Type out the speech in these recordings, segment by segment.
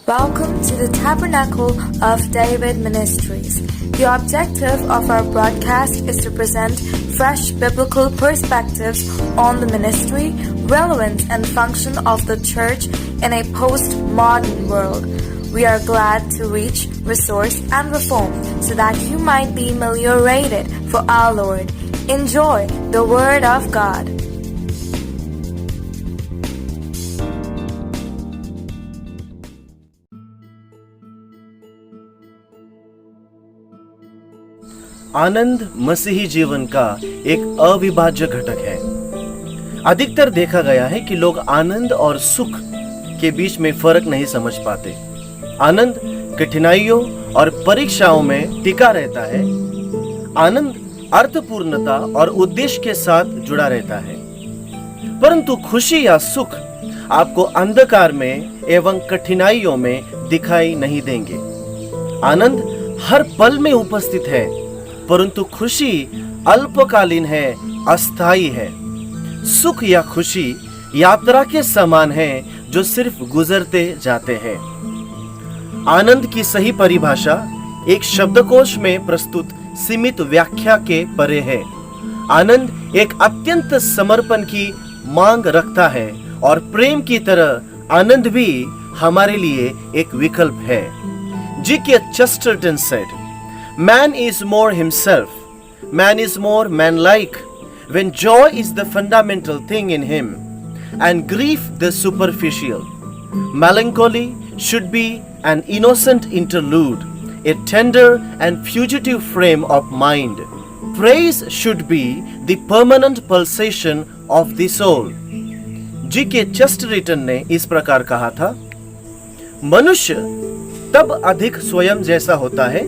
Welcome to the Tabernacle of David Ministries. The objective of our broadcast is to present fresh biblical perspectives on the ministry, relevance, and function of the church in a post-modern world. We are glad to reach, resource, and reform so that you might be ameliorated for our Lord. Enjoy the Word of God. आनंद मसीही जीवन का एक अविभाज्य घटक है। अधिकतर देखा गया है कि लोग आनंद और सुख के बीच में फर्क नहीं समझ पाते। आनंद कठिनाइयों और परीक्षाओं में टिका रहता है। आनंद अर्थपूर्णता और उद्देश्य के साथ जुड़ा रहता है, परंतु खुशी या सुख आपको अंधकार में एवं कठिनाइयों में दिखाई नहीं देंगे। आनंद हर पल में उपस्थित है, परंतु खुशी अल्पकालीन है, अस्थायी है। सुख या खुशी यात्रा के समान है जो सिर्फ गुजरते जाते हैं। आनंद की सही परिभाषा एक शब्दकोश में प्रस्तुत सीमित व्याख्या के परे है। आनंद एक अत्यंत समर्पण की मांग रखता है और प्रेम की तरह आनंद भी हमारे लिए एक विकल्प है। G.K. Chesterton said, "Man is more himself. Man is more man-like when joy is the fundamental thing in him and grief the superficial. Melancholy should be an innocent interlude, a tender and fugitive frame of mind. Praise should be the permanent pulsation of the soul." G.K. Chesterton ने इस प्रकार कहा था, मनुष्य तब अधिक स्वयं जैसा होता है,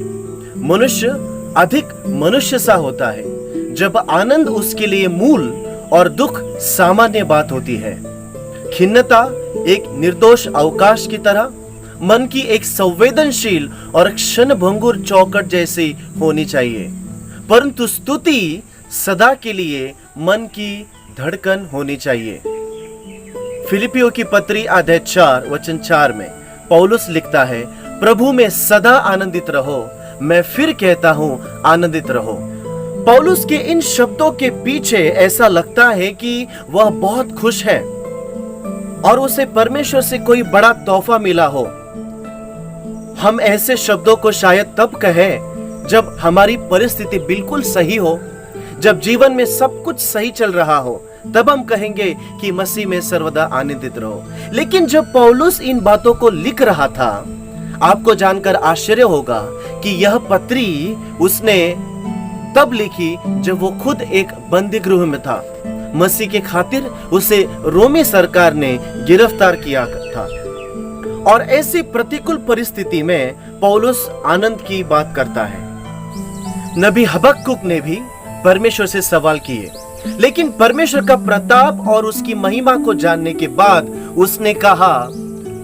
मनुष्य अधिक मनुष्य सा होता है जब आनंद उसके लिए मूल और दुख सामान्य बात होती है। खिन्नता एक निर्दोष अवकाश की तरह, मन की एक संवेदनशील और क्षणभंगुर चौखट जैसी होनी चाहिए, परंतु स्तुति सदा के लिए मन की धड़कन होनी चाहिए। फिलिपियों की पत्री अध्याय 4 वचन 4 में पौलुस लिखता है, प्रभु में सदा आनंदित रहो, मैं फिर कहता हूं आनंदित रहो। पौलुस के इन शब्दों के पीछे ऐसा लगता है कि वह बहुत खुश है और उसे परमेश्वर से कोई बड़ा तोहफा मिला हो। हम ऐसे शब्दों को शायद तब कहें जब हमारी परिस्थिति बिल्कुल सही हो, जब जीवन में सब कुछ सही चल रहा हो, तब हम कहेंगे कि मसीह में सर्वदा आनंदित रहो। लेकिन जब पौलुस इन बातों को लिख रहा था, आपको जानकर आश्चर्य होगा कि यह पत्री उसने तब लिखी जब वो खुद एक बंदी गृह में था। मसीह के खातिर उसे रोमी सरकार ने गिरफ्तार किया था और ऐसी प्रतिकूल परिस्थिति में पौलुस आनंद की बात करता है। नबी हबक्कुक ने भी परमेश्वर से सवाल किए, लेकिन परमेश्वर का प्रताप और उसकी महिमा को जानने के बाद उसने कहा,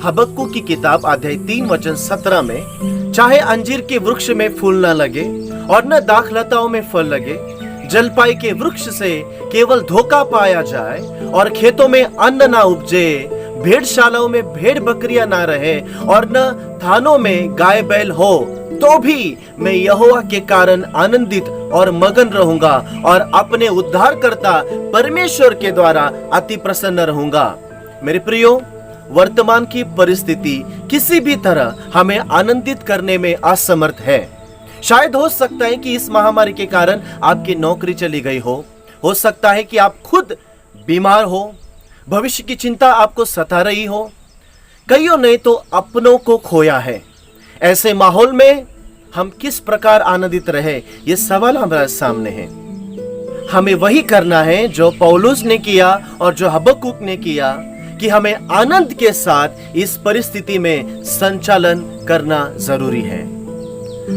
हबक्कुक की किताब अध्याय 3 वचन 17 में, चाहे अंजीर के वृक्ष में फूल न लगे और न दाखलताओं में फल लगे, जलपाई के वृक्ष से केवल धोखा पाया जाए और खेतों में अन्न ना उपजे, भेड़शालाओं में भेड़ बकरियां ना रहे और न थानों में गाय बैल हो, तो भी मैं यहोवा के कारण आनंदित और मगन रहूंगा और अपने उद्धारकर्ता परमेश्वर के द्वारा अति प्रसन्न रहूंगा। मेरे प्रियो, वर्तमान की परिस्थिति किसी भी तरह हमें आनंदित करने में असमर्थ है। शायद हो सकता है कि इस महामारी के कारण आपकी नौकरी चली गई हो सकता है कि आप खुद बीमार हो, भविष्य की चिंता आपको सता रही हो, कईयों ने तो अपनों को खोया है। ऐसे माहौल में हम किस प्रकार आनंदित रहे, ये सवाल हमारे सामने है। हमें वही करना है जो पौलुस ने किया और जो हबक्कुक ने किया, कि हमें आनंद के साथ इस परिस्थिति में संचालन करना जरूरी है।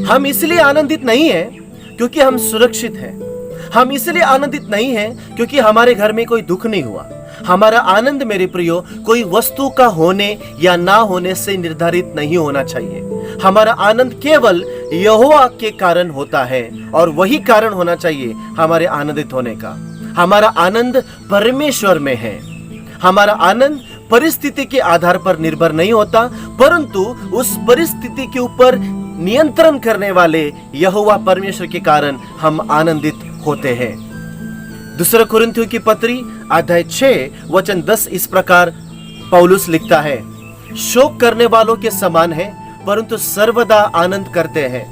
हम इसलिए आनंदित नहीं हैं क्योंकि हम सुरक्षित हैं। हम इसलिए आनंदित नहीं हैं क्योंकि हमारे घर में कोई दुख नहीं हुआ। हमारा आनंद, मेरे प्रियो, कोई वस्तु का होने या ना होने से निर्धारित नहीं होना चाहिए। हमारा आनंद केवल यहोवा के कारण होता है और वही कारण होना चाहिए हमारे आनंदित होने का। हमारा आनंद परमेश्वर में है। हमारा आनंद परिस्थिति के आधार पर निर्भर नहीं होता, परंतु उस परिस्थिति के ऊपर नियंत्रण करने वाले यहोवा परमेश्वर के कारण हम आनंदित होते हैं। दूसरा कुरिन्थियों की पत्री अध्याय 6 वचन 10 इस प्रकार पौलुस लिखता है, शोक करने वालों के समान है परंतु सर्वदा आनंद करते हैं,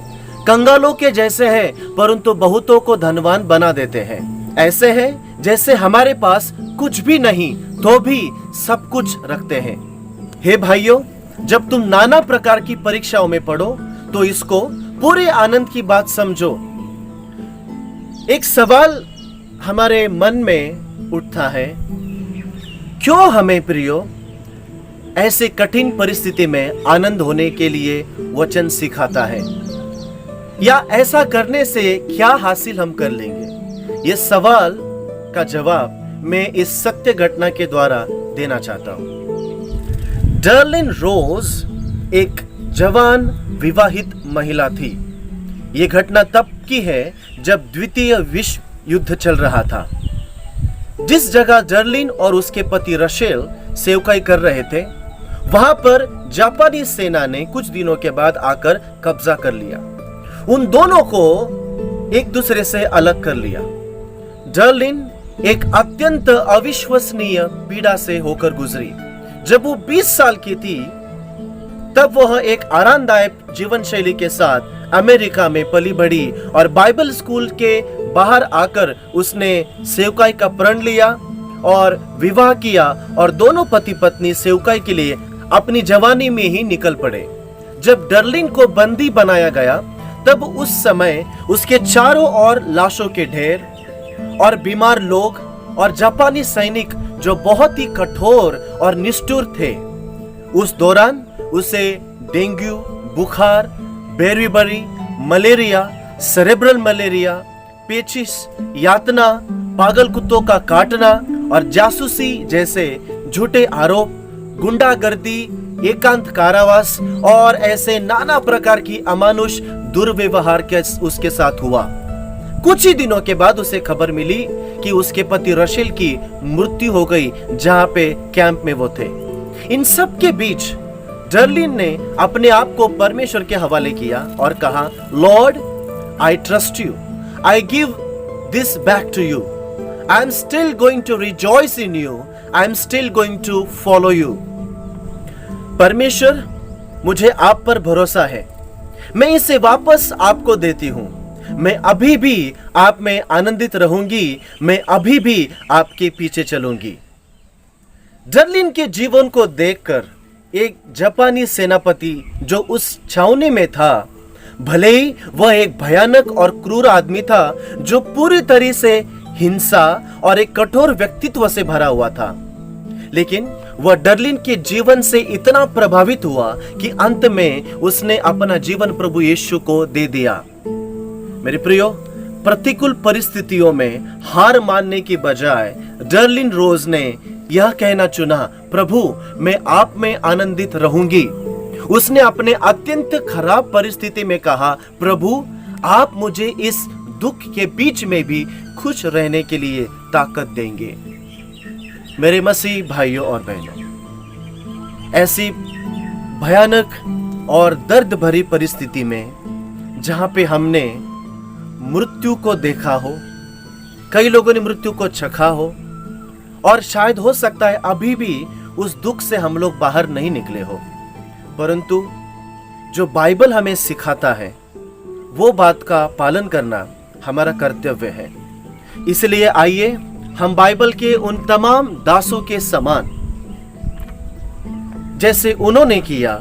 कंगालों के जैसे हैं परंतु बहुतों को धनवान बना देते हैं, ऐसे हैं जैसे हमारे पास कुछ भी नहीं तो भी सब कुछ रखते हैं। हे भाइयों, जब तुम नाना प्रकार की परीक्षाओं में पढ़ो तो इसको पूरे आनंद की बात समझो। एक सवाल हमारे मन में उठता है, क्यों हमें प्रियो ऐसे कठिन परिस्थिति में आनंद होने के लिए वचन सिखाता है, या ऐसा करने से क्या हासिल हम कर लेंगे? ये सवाल का जवाब मैं इस सत्य घटना के द्वारा देना चाहता हूं। डर्लिन रोज एक जवान विवाहित महिला थी। ये घटना तब की है जब द्वितीय विश्व युद्ध चल रहा था। जिस जगह डर्लिन और उसके पति रशेल सेवकाई कर रहे थे, वहां पर जापानी सेना ने कुछ दिनों के बाद आकर कब्जा कर लिया। उन दोनों को एक दूसरे से अलग कर लिया। डर्लिन एक अत्यंत अविश्वसनीय पीड़ा से होकर गुजरी। जब वो 20 साल की थी तब वह एक आरामदायक जीवन शैली के साथ अमेरिका में पली बढ़ी और बाइबल स्कूल के बाहर आकर उसने सेवकाई का प्रण लिया और विवाह किया और दोनों पति पत्नी सेवकाई के लिए अपनी जवानी में ही निकल पड़े। जब डर्लिन को बंदी बनाया गया तब उस समय उसके चारों ओर लाशों के ढेर और बीमार लोग और जापानी सैनिक जो बहुत ही कठोर और निष्ठुर थे। उस दौरान उसे डेंगू, बुखार, बेरीबरी, मलेरिया, सेरेब्रल मलेरिया, पेचिस, यातना, पागल कुत्तों का काटना और जासूसी जैसे झूठे आरोप, गुंडागर्दी, एकांत कारावास और ऐसे नाना प्रकार की अमानुष दुर्व्यवहार के उसके साथ हुआ। कुछ ही दिनों के बाद उसे खबर मिली कि उसके पति रशेल की मृत्यु हो गई, जहां पे कैंप में वो थे। इन सब के बीच डर्लिन ने अपने आप को परमेश्वर के हवाले किया और कहा, lord, I trust you, I give this back to you, I am still going to rejoice in you, I am still going to follow you. परमेश्वर, मुझे आप पर भरोसा है, मैं इसे वापस आपको देती हूं, मैं अभी भी आप में आनंदित रहूंगी, मैं अभी भी आपके पीछे चलूंगी। डर्लिन के जीवन को देखकर एक जापानी सेनापति जो उस छावनी में था, भले ही वह एक भयानक और क्रूर आदमी था जो पूरी तरह से हिंसा और एक कठोर व्यक्तित्व से भरा हुआ था, लेकिन वह डर्लिन के जीवन से इतना प्रभावित हुआ कि अंत में उसने अपना जीवन प्रभु यीशु को दे दिया। मेरे प्रियो, प्रतिकूल परिस्थितियों में हार मानने की बजाय डर्लिन रोज ने यह कहना चुना, प्रभु, मैं आप में आनंदित रहूंगी। उसने अपने अत्यंत खराब परिस्थिति में कहा, प्रभु, आप मुझे इस दुख के बीच में भी खुश रहने के लिए ताकत देंगे। मेरे मसीह भाइयों और बहनों, ऐसी भयानक और दर्द भरी परिस्थिति में जहां पे हमने मृत्यु को देखा हो, कई लोगों ने मृत्यु को चखा हो और शायद हो सकता है अभी भी उस दुख से हम लोग बाहर नहीं निकले हो, परंतु जो बाइबल हमें सिखाता है वो बात का पालन करना हमारा कर्तव्य है। इसलिए आइए हम बाइबल के उन तमाम दासों के समान, जैसे उन्होंने किया,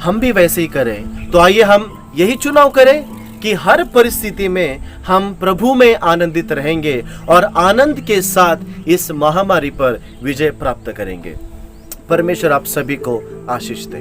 हम भी वैसे ही करें। तो आइए हम यही चुनाव करें कि हर परिस्थिति में हम प्रभु में आनंदित रहेंगे और आनंद के साथ इस महामारी पर विजय प्राप्त करेंगे। परमेश्वर आप सभी को आशीष दे।